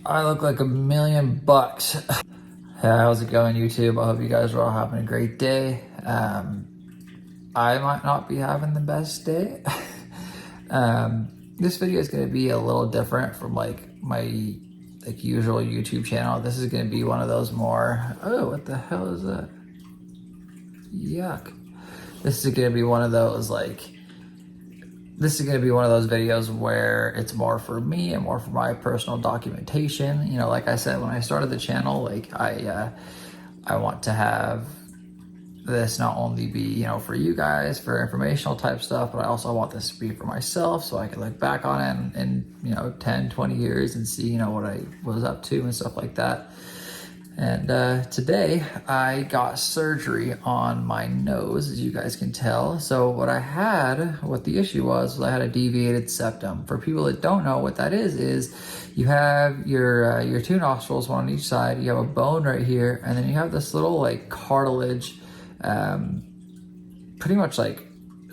I look like $1,000,000. Hey, how's it going, YouTube? I hope you guys are all having a great day. I might not be having the best day. This video is going to be a little different from my usual YouTube channel. This is going to be one of those more, oh, what the hell is that? Yuck. This is going to be one of those videos where it's more for me and more for my personal documentation. You know, like I said, when I started the channel, I want to have this not only be, you know, for you guys, for informational type stuff, but I also want this to be for myself so I can look back on it in, you know, 10, 20 years and see, you know, what I was up to and stuff like that. And today I got surgery on my nose, as you guys can tell. So what the issue was I had a deviated septum. For people that don't know what that is you have your two nostrils, one on each side. You have a bone right here, and then you have this little like cartilage, pretty much like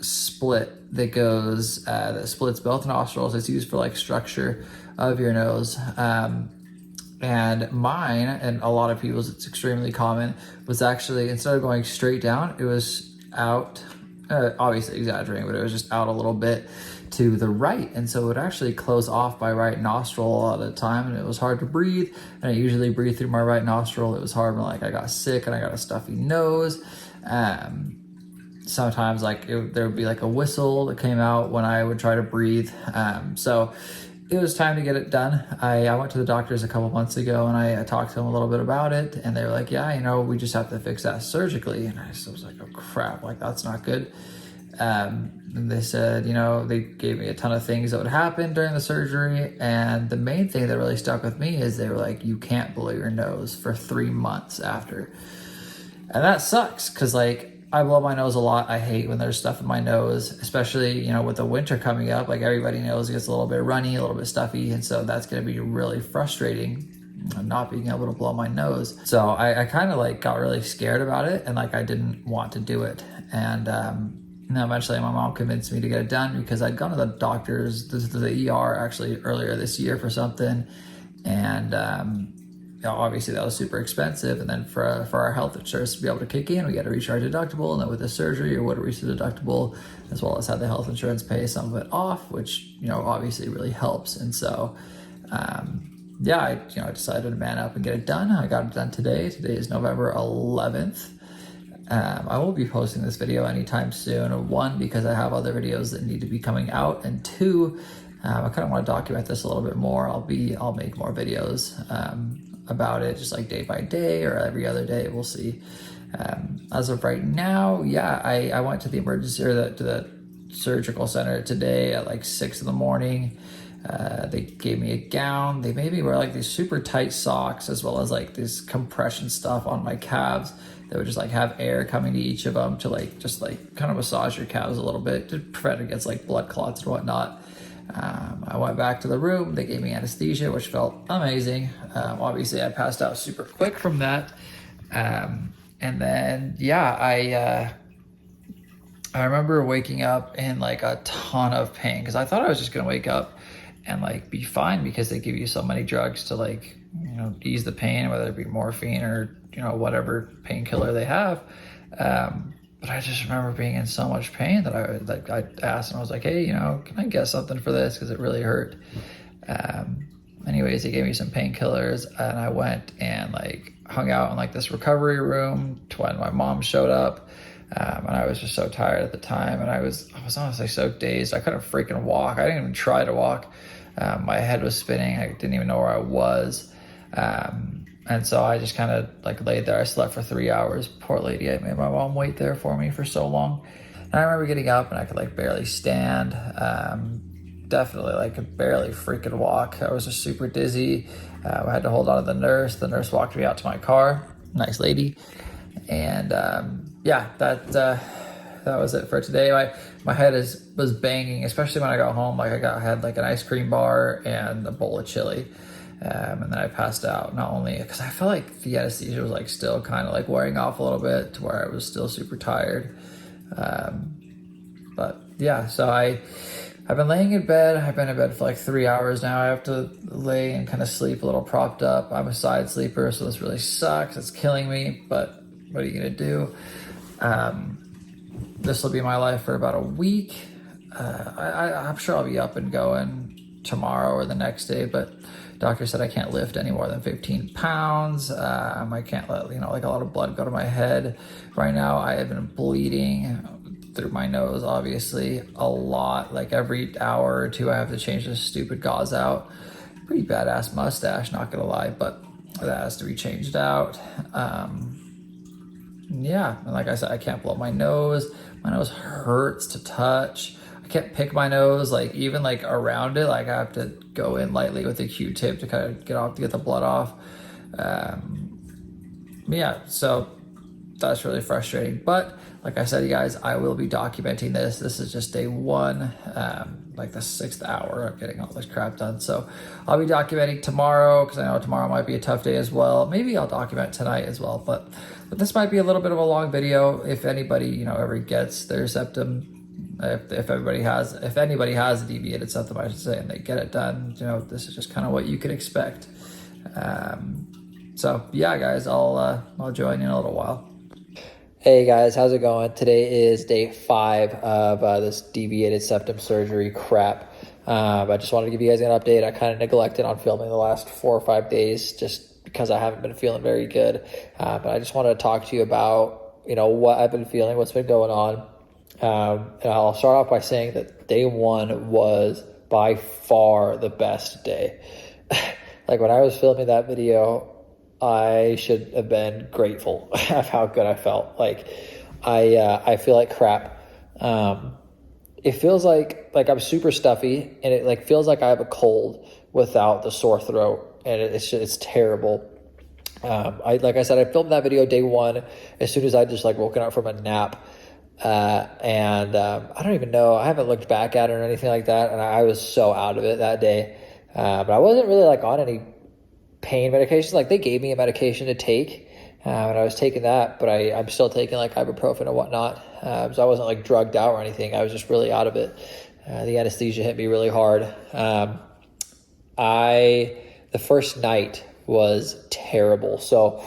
split that goes that splits both nostrils. It's used for like structure of your nose. And mine, and a lot of people's, it's extremely common, was actually, instead of going straight down, it was out, obviously exaggerating, but it was just out a little bit to the right. And so it would actually close off my right nostril a lot of the time, and it was hard to breathe. And I usually breathe through my right nostril. It was hard when I got sick and I got a stuffy nose. Sometimes there would be like a whistle that came out when I would try to breathe. So it was time to get it done. I went to the doctors a couple months ago and I talked to them a little bit about it, and they were like, yeah, you know, we just have to fix that surgically. And I was like, oh crap, like that's not good. And they said, you know, they gave me a ton of things that would happen during the surgery. And the main thing that really stuck with me is they were like, you can't blow your nose for 3 months after. And that sucks, because I blow my nose a lot. I hate when there's stuff in my nose, especially, you know, with the winter coming up. Like everybody knows, it gets a little bit runny, a little bit stuffy. And so that's going to be really frustrating, not being able to blow my nose. So I kind of got really scared about it, and I didn't want to do it. And then eventually my mom convinced me to get it done, because I'd gone to the doctors, to the ER actually earlier this year for something. And you know, obviously that was super expensive, and then for our health insurance to be able to kick in, we got to reach our deductible, and then with the surgery, we would reach the deductible, as well as have the health insurance pay some of it off, which, you know, obviously really helps. And so, yeah, I decided to man up and get it done. I got it done today. Today is November 11th. I won't be posting this video anytime soon. One, because I have other videos that need to be coming out, and two, I kind of want to document this a little bit more. I'll make more videos about it, just day by day or every other day. We'll see. As of right now, yeah, I went to the emergency, or to the surgical center today at 6 in the morning. They gave me a gown. They made me wear these super tight socks, as well as this compression stuff on my calves that would just have air coming to each of them to kind of massage your calves a little bit to prevent against blood clots and whatnot. I went back to the room. They gave me anesthesia, which felt amazing. Obviously I passed out super quick from that. And then, yeah, I remember waking up in a ton of pain, because I thought I was just going to wake up and be fine, because they give you so many drugs to you know, ease the pain, whether it be morphine or, you know, whatever painkiller they have. But I just remember being in so much pain that I asked, and I was like, hey, you know, can I get something for this? Because it really hurt. Anyways, they gave me some painkillers, and I went and hung out in this recovery room when my mom showed up. And I was just so tired at the time, and I was honestly so dazed. I couldn't freaking walk. I didn't even try to walk. My head was spinning. I didn't even know where I was. And so I just kind of laid there. I slept for 3 hours. Poor lady, I made my mom wait there for me for so long. And I remember getting up, and I could barely stand. Definitely could barely freaking walk. I was just super dizzy. I had to hold on to the nurse. The nurse walked me out to my car. Nice lady. And yeah, that was it for today. My head was banging, especially when I got home. I had an ice cream bar and a bowl of chili. And then I passed out, not only because I felt like the anesthesia was still kind of wearing off a little bit, to where I was still super tired. But yeah, so I I've been laying in bed. I've been in bed for like 3 hours now. I have to lay and kind of sleep a little propped up. I'm a side sleeper, so this really sucks. It's killing me, but what are you gonna do? This will be my life for about a week. I'm sure I'll be up and going tomorrow or the next day, but doctor said I can't lift any more than 15 pounds. I can't let, like a lot of blood go to my head. Right now, I have been bleeding through my nose, obviously, a lot. Like every hour or two, I have to change this stupid gauze out. Pretty badass mustache, not gonna lie, but that has to be changed out. Yeah, and like I said, I can't blow my nose. My nose hurts to touch. I can't pick my nose, like even like around it. Like I have to go in lightly with a Q-tip to kind of get the blood off. Yeah, so that's really frustrating. But like I said, you guys, I will be documenting this. This is just day one, like the 6th hour of getting all this crap done. So I'll be documenting tomorrow because I know tomorrow might be a tough day as well. Maybe I'll document tonight as well, but this might be a little bit of a long video. If anybody, ever gets their septum, if anybody has a deviated septum, I should say, and they get it done, this is just kind of what you can expect. So yeah, guys, I'll join you in a little while. Hey guys, how's it going? Today is day 5 of this deviated septum surgery crap. I just wanted to give you guys an update. I kind of neglected on filming the last 4 or 5 days just because I haven't been feeling very good. But I just wanted to talk to you about, what I've been feeling, what's been going on. And I'll start off by saying that day 1 was by far the best day. Like when I was filming that video, I should have been grateful of how good I felt. Like I feel like crap. It feels like I'm super stuffy, and it feels like I have a cold without the sore throat, and it's terrible. Like I said, I filmed that video day 1 as soon as I just woken up from a nap. And I don't even know, I haven't looked back at it or anything like that, and I was so out of it that day. But I wasn't really on any pain medications. They gave me a medication to take, and I was taking that, but I'm still taking ibuprofen and whatnot. So I wasn't drugged out or anything. I was just really out of it. The anesthesia hit me really hard. The first night was terrible. So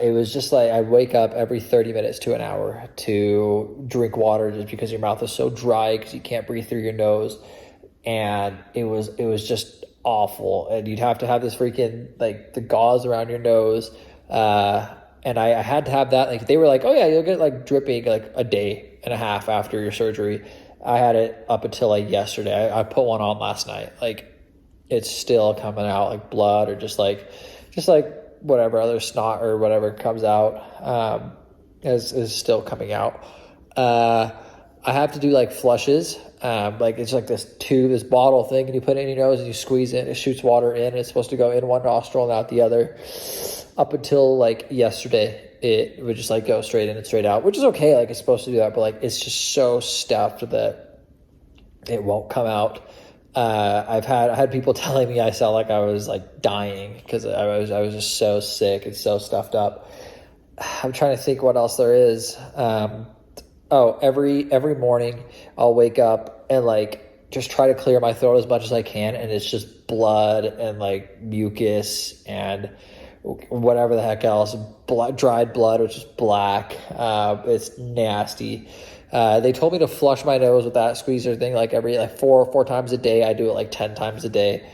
it was just I'd wake up every 30 minutes to an hour to drink water just because your mouth is so dry because you can't breathe through your nose. And it was just awful. And you'd have to have this freaking the gauze around your nose. And I had to have that. They were oh yeah, you'll get dripping a day and a half after your surgery. I had it up until yesterday. I put one on last night. It's still coming out blood or just whatever other snot or whatever comes out is still coming out. I have to do flushes. It's this tube, this bottle thing, and you put it in your nose and you squeeze it. It shoots water in. And it's supposed to go in one nostril and out the other. Up until yesterday, it would just go straight in and straight out, which is okay. It's supposed to do that, but it's just so stuffed that it won't come out. I had people telling me I sound like I was dying because I was just so sick and so stuffed up. I'm trying to think what else there is. Every morning I'll wake up and just try to clear my throat as much as I can, and it's just blood and mucus and whatever the heck else, dried blood, which is black. It's nasty. They told me to flush my nose with that squeezer thing every four times a day. I do it 10 times a day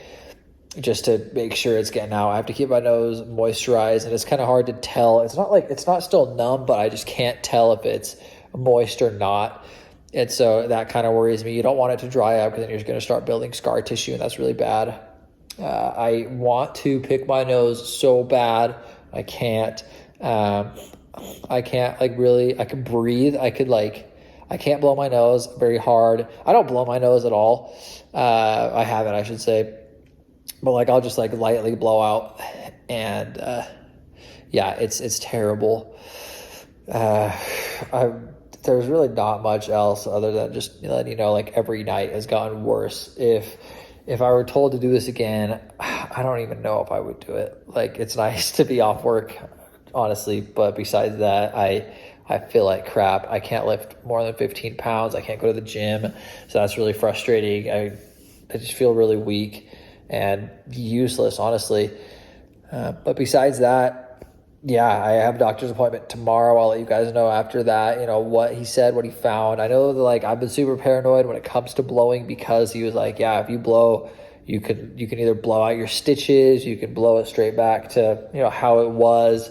just to make sure it's getting out. I have to keep my nose moisturized, and it's kind of hard to tell. It's not still numb, but I just can't tell if it's moist or not. And so that kind of worries me. You don't want it to dry up because then you're going to start building scar tissue, and that's really bad. I want to pick my nose so bad. I can't. I can't really. I can breathe. I can't blow my nose very hard. I don't blow my nose at all. I haven't, I should say. But I'll just lightly blow out, and yeah, it's terrible. There's really not much else other than just letting you know every night has gotten worse. If I were told to do this again, I don't even know if I would do it. It's nice to be off work, honestly, but besides that, I I feel like crap. I can't lift more than 15 pounds. I can't go to the gym. So that's really frustrating. I just feel really weak and useless, honestly. But besides that, yeah, I have a doctor's appointment tomorrow. I'll let you guys know after that, you know, what he said, what he found. I know that, like, I've been super paranoid when it comes to blowing, because he was like, yeah, if you blow, you can either blow out your stitches, you can blow it straight back to, you know, how it was.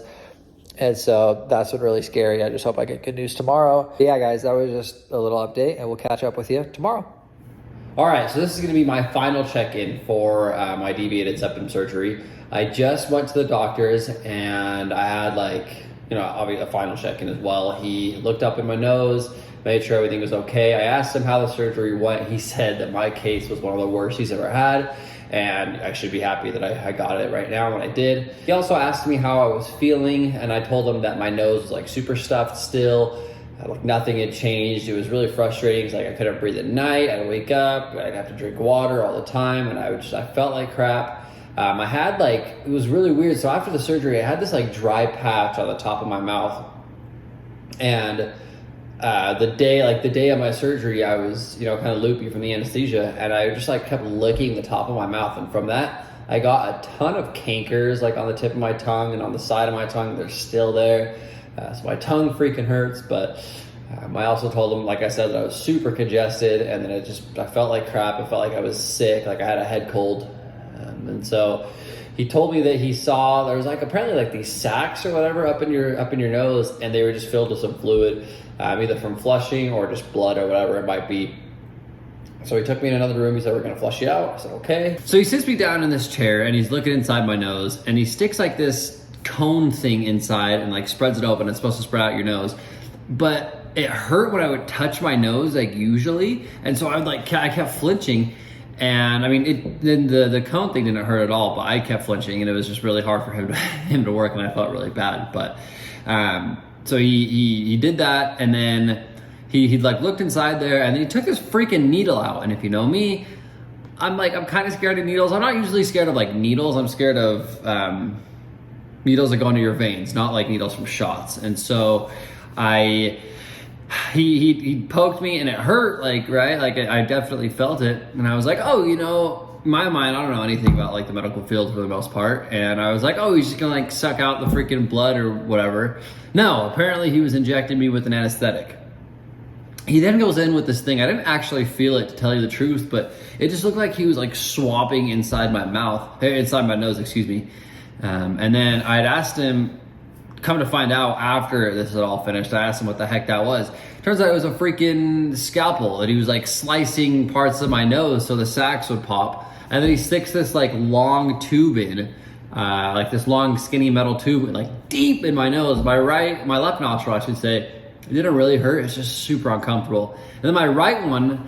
And so that's been really scary. I just hope I get good news tomorrow. But yeah, guys, that was just a little update, and we'll catch up with you tomorrow. All right, so this is going to be my final check-in for my deviated septum surgery. I just went to the doctor's, and I had, like, you know, obviously a final check-in as well. He looked up in my nose, made sure everything was okay. I asked him how the surgery went. He said that my case was one of the worst he's ever had, and I should be happy that I got it right now when I did. He also asked me how I was feeling, and I told him that my nose was, like, super stuffed still. Like, nothing had changed. It was really frustrating. It's like I couldn't breathe at night. I'd wake up, I'd have to drink water all the time, and I felt like crap. I had, like, it was really weird. So after the surgery, I had this, like, dry patch on the top of my mouth. And the day of my surgery, I was, you know, kind of loopy from the anesthesia, and I just, like, kept licking the top of my mouth. And from that, I got a ton of cankers, like, on the tip of my tongue and on the side of my tongue. They're still there. So my tongue freaking hurts, but I also told him, like I said, that I was super congested, and then I felt like crap. I felt like I was sick, like I had a head cold. And so he told me that he saw there was, like, apparently, like, these sacs or whatever up in your nose, and they were just filled with some fluid, either from flushing or just blood or whatever it might be. So he took me in another room. He said, we're going to flush you out. I said, okay. So he sits me down in this chair, and he's looking inside my nose, and he sticks, like, this cone thing inside and, like, spreads it open. It's supposed to spread out your nose, but it hurt when I would touch my nose, like, usually. And so I kept flinching, and I mean, then the cone thing didn't hurt at all, but I kept flinching, and it was just really hard for him to work, and I felt really bad. But so he did that, and then he like looked inside there, and then he took his freaking needle out. And if you know me, I'm kind of scared of needles. I'm not usually scared of, like, needles. I'm scared of needles that go into your veins, not like needles from shots. And so he poked me, and it hurt, like, right? Like, I definitely felt it. And I was like, oh, you know, in my mind, I don't know anything about, like, the medical field for the most part. And I was like, oh, he's just gonna, like, suck out the freaking blood or whatever. No, apparently he was injecting me with an anesthetic. He then goes in with this thing. I didn't actually feel it, to tell you the truth, but it just looked like he was, like, swabbing inside my nose, excuse me. And then I'd asked him, come to find out after this had all finished, I asked him what the heck that was. Turns out it was a freaking scalpel that he was, like, slicing parts of my nose so the sacs would pop. And then he sticks this, like, long tube in, like this long skinny metal tube, like, deep in my nose. My left nostril, I should say. It didn't really hurt. It's just super uncomfortable. And then my right one,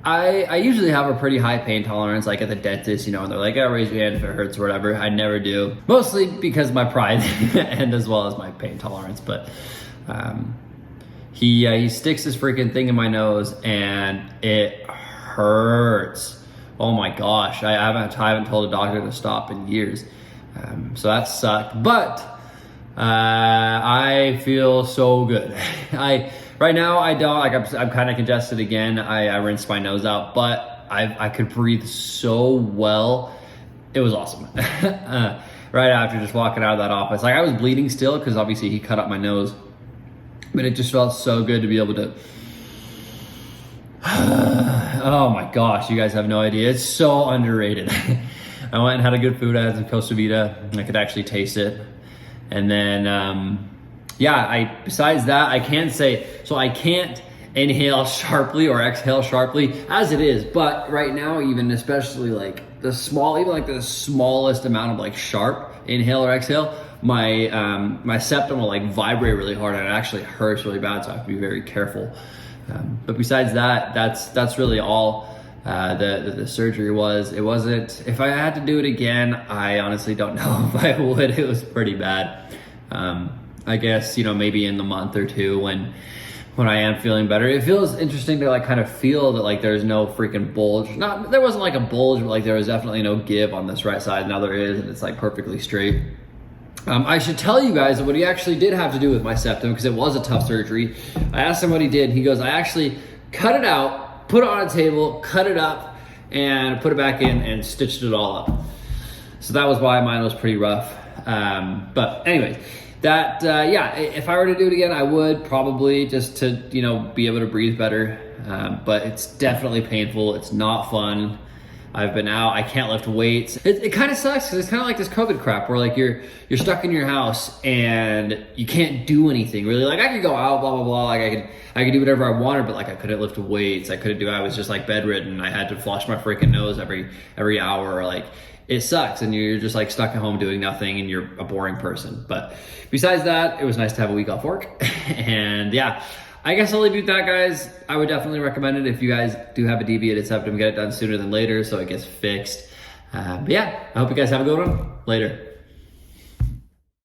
I usually have a pretty high pain tolerance, like at the dentist, you know, and they're like, oh, raise your hand if it hurts or whatever. I never do. Mostly because of my pride and as well as my pain tolerance. But he sticks this freaking thing in my nose, and it hurts. Oh my gosh. I haven't told a doctor to stop in years. So that sucked. But I feel so good. Right now, I don't, like, I'm kind of congested again. I rinsed my nose out, but I could breathe so well. It was awesome. Right after just walking out of that office, like, I was bleeding still because obviously he cut up my nose, but it just felt so good to be able to, oh my gosh, you guys have no idea. It's so underrated. I went and had a good food. I had some Costa Vida, and I could actually taste it. And then, besides that, I can say, so I can't inhale sharply or exhale sharply as it is, but right now, even especially, like, the smallest amount of, like, sharp inhale or exhale, my septum will, like, vibrate really hard, and it actually hurts really bad, so I have to be very careful. But besides that, that's really all the surgery was. It wasn't, if I had to do it again, I honestly don't know if I would. It was pretty bad. I guess, you know, maybe in the month or two when I am feeling better. It feels interesting to, like, kind of feel that, like, there's no freaking bulge. There wasn't, like, a bulge, but, like, there was definitely no give on this right side. Now there is, and it's, like, perfectly straight. I should tell you guys what he actually did have to do with my septum, because it was a tough surgery. I asked him what he did. He goes, I actually cut it out, put it on a table, cut it up, and put it back in and stitched it all up. So that was why mine was pretty rough. But anyways, yeah, if I were to do it again, I would probably, just to, be able to breathe better. But it's definitely painful. It's not fun. I've been out. I can't lift weights. It kind of sucks because it's kind of like this COVID crap where like you're stuck in your house and you can't do anything really. Like I could go out, blah blah blah. Like I could do whatever I wanted, but like I couldn't lift weights. I was just like bedridden. I had to flush my freaking nose every hour. Like it sucks, and you're just like stuck at home doing nothing, and you're a boring person. But besides that, it was nice to have a week off work, and yeah. I guess I'll leave you with that, guys. I would definitely recommend it if you guys do have a deviated septum. Get it done sooner than later so it gets fixed. But yeah, I hope you guys have a good one. Later.